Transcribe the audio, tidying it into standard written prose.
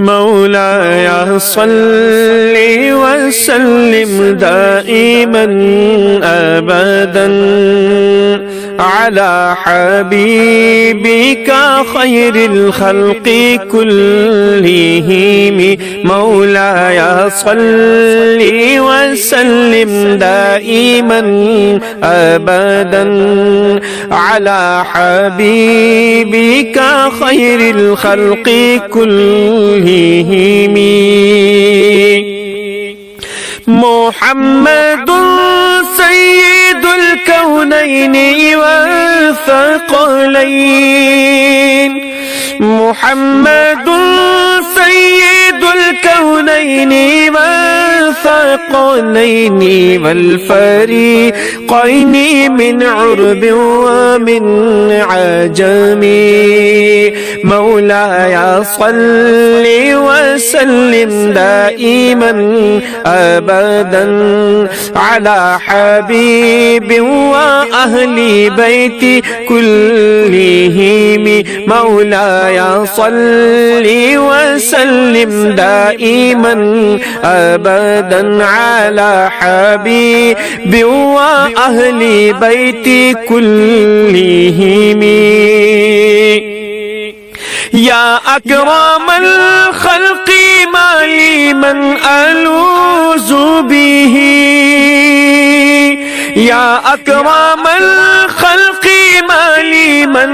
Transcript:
मौलाया सल्ली वसल्लिम दाइमन अबदन अला हबीबिका खैरिल खल्क़ि कुल्लिहिम। मौलाया सल्ली वसल्लिम दाइमन अबदन अला हबीबिका खैरिल खल्क़ि कुल्लिहिम। मुहम्मदुन सय्यिदुल कौनैनि वस्सक़लैन। मुहम्मदुन सय्यिदुल कौनैनि वस्सक़लैनि वल फरीक़ैनि मिन उर्बिन व मिन अजमी। मौलाया सल्ली वसल्लिम दाइमन अबदन अला हबीबिन व अहली बैति कुल्लिहिम। मौलाया सल्ली वसल्लिम दाइमन अबदन अला हबीबिन व अहली बैति कुल्लिहिम। या अकरमल खल्क़ि माली मन अलूज़ु बिही। या अकरमल खल्क़ि माली मन